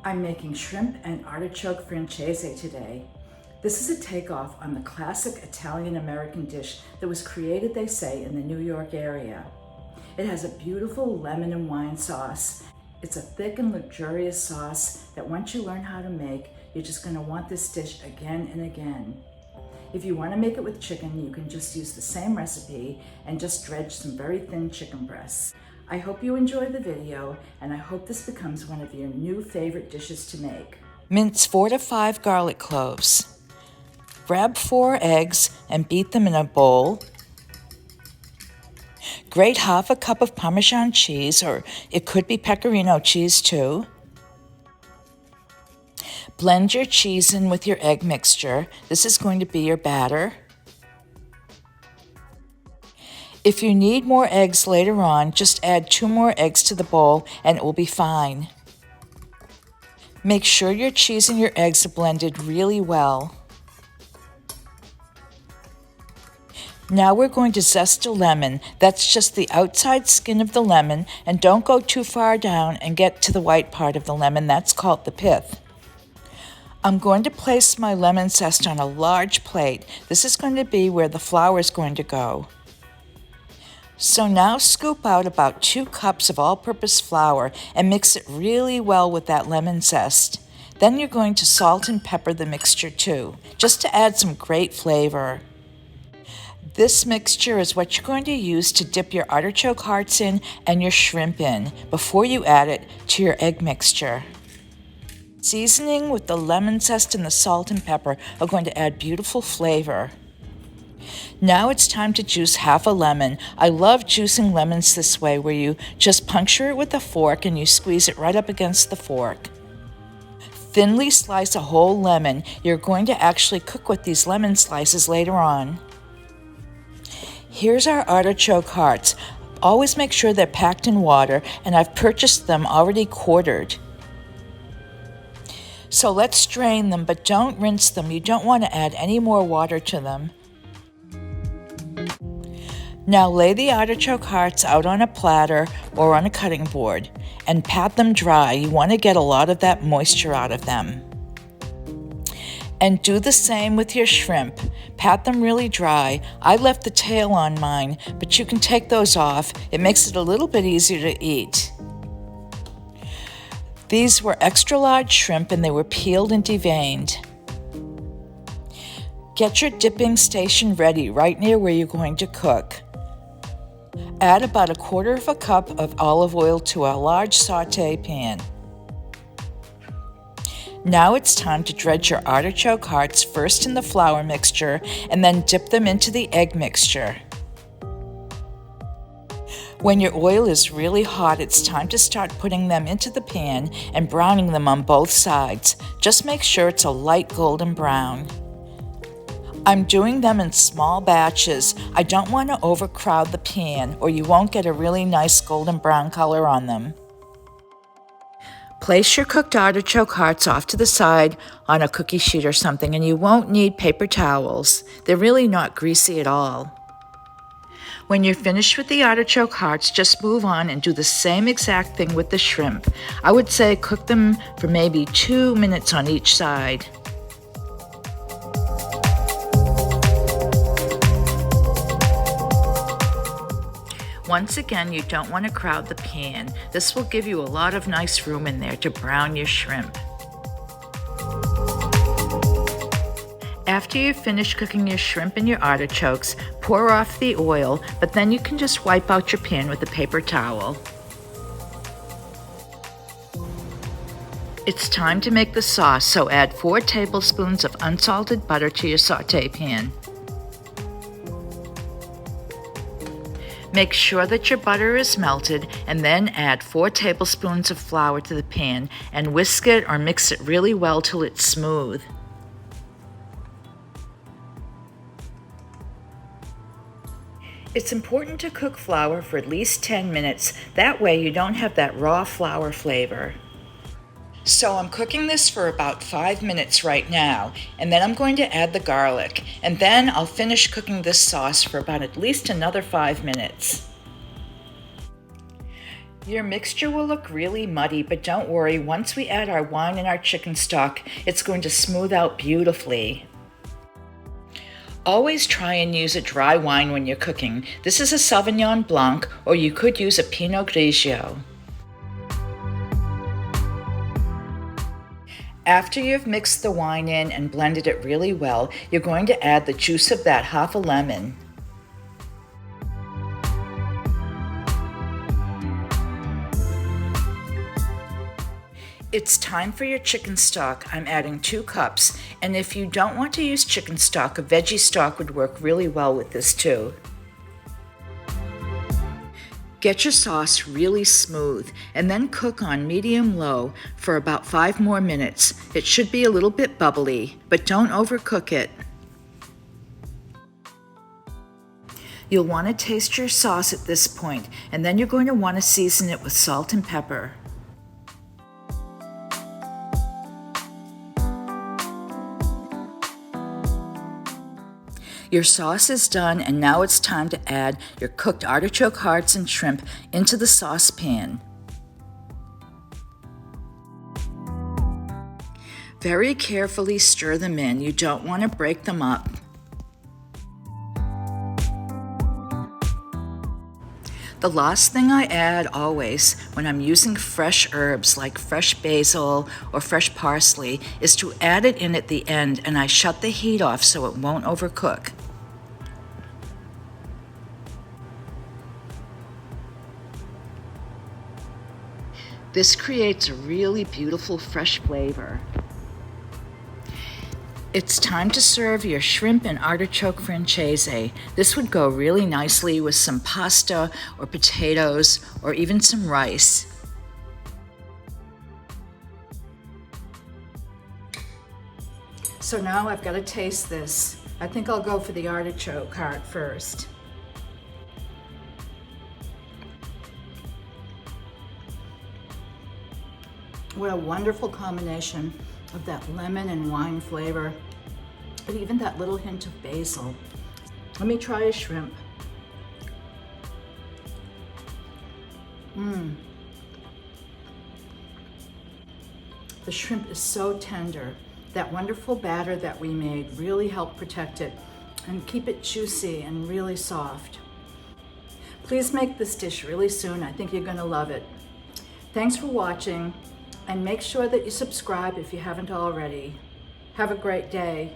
I'm making shrimp and artichoke francese today. This is a takeoff on the classic Italian-American dish that was created, they say, in the New York area. It has a beautiful lemon and wine sauce. It's a thick and luxurious sauce that once you learn how to make, you're just going to want this dish again and again. If you want to make it with chicken, you can just use the same recipe and just dredge some very thin chicken breasts. I hope you enjoyed the video, and I hope this becomes one of your new favorite dishes to make. Mince 4 to 5 garlic cloves. Grab 4 eggs and beat them in a bowl. Grate half a cup of Parmesan cheese, or it could be Pecorino cheese too. Blend your cheese in with your egg mixture. This is going to be your batter. If you need more eggs later on, just add 2 more eggs to the bowl and it will be fine. Make sure your cheese and your eggs are blended really well. Now we're going to zest a lemon. That's just the outside skin of the lemon, and don't go too far down and get to the white part of the lemon. That's called the pith. I'm going to place my lemon zest on a large plate. This is going to be where the flour is going to go. So now scoop out about 2 cups of all-purpose flour and mix it really well with that lemon zest. Then you're going to salt and pepper the mixture too, just to add some great flavor. This mixture is what you're going to use to dip your artichoke hearts in and your shrimp in before you add it to your egg mixture. Seasoning with the lemon zest and the salt and pepper are going to add beautiful flavor. Now it's time to juice half a lemon. I love juicing lemons this way, where you just puncture it with a fork and you squeeze it right up against the fork. Thinly slice a whole lemon. You're going to actually cook with these lemon slices later on. Here's our artichoke hearts. Always make sure they're packed in water, and I've purchased them already quartered. So let's strain them, but don't rinse them. You don't want to add any more water to them. Now lay the artichoke hearts out on a platter or on a cutting board and pat them dry. You want to get a lot of that moisture out of them. And do the same with your shrimp. Pat them really dry. I left the tail on mine, but you can take those off. It makes it a little bit easier to eat. These were extra large shrimp and they were peeled and deveined. Get your dipping station ready right near where you're going to cook. Add about 1/4 cup of olive oil to a large sauté pan. Now it's time to dredge your artichoke hearts first in the flour mixture and then dip them into the egg mixture. When your oil is really hot, it's time to start putting them into the pan and browning them on both sides. Just make sure it's a light golden brown. I'm doing them in small batches. I don't want to overcrowd the pan or you won't get a really nice golden brown color on them. Place your cooked artichoke hearts off to the side on a cookie sheet or something, and you won't need paper towels. They're really not greasy at all. When you're finished with the artichoke hearts, just move on and do the same exact thing with the shrimp. I would say cook them for maybe 2 minutes on each side. Once again, you don't want to crowd the pan. This will give you a lot of nice room in there to brown your shrimp. After you've finished cooking your shrimp and your artichokes, pour off the oil, but then you can just wipe out your pan with a paper towel. It's time to make the sauce, so add 4 tablespoons of unsalted butter to your sauté pan. Make sure that your butter is melted and then add 4 tablespoons of flour to the pan and whisk it or mix it really well till it's smooth. It's important to cook flour for at least 10 minutes. That way you don't have that raw flour flavor. So I'm cooking this for about 5 minutes right now, and then I'm going to add the garlic, and then I'll finish cooking this sauce for about at least another 5 minutes. Your mixture will look really muddy, but don't worry, once we add our wine and our chicken stock, it's going to smooth out beautifully. Always try and use a dry wine when you're cooking. This is a Sauvignon Blanc, or you could use a Pinot Grigio. After you've mixed the wine in and blended it really well, you're going to add the juice of that half a lemon. It's time for your chicken stock. I'm adding 2 cups, and if you don't want to use chicken stock, a veggie stock would work really well with this too. Get your sauce really smooth and then cook on medium-low for about 5 more minutes. It should be a little bit bubbly, but don't overcook it. You'll want to taste your sauce at this point, and then you're going to want to season it with salt and pepper. Your sauce is done, and now it's time to add your cooked artichoke hearts and shrimp into the saucepan. Very carefully stir them in. You don't want to break them up. The last thing I add always when I'm using fresh herbs like fresh basil or fresh parsley is to add it in at the end, and I shut the heat off so it won't overcook. This creates a really beautiful fresh flavor. It's time to serve your shrimp and artichoke francese. This would go really nicely with some pasta or potatoes or even some rice. So now I've got to taste this. I think I'll go for the artichoke heart first. What a wonderful combination of that lemon and wine flavor, and even that little hint of basil. Let me try a shrimp. The shrimp is so tender. That wonderful batter that we made really helped protect it and keep it juicy and really soft. Please make this dish really soon. I think you're going to love it. Thanks for watching, and make sure that you subscribe if you haven't already. Have a great day.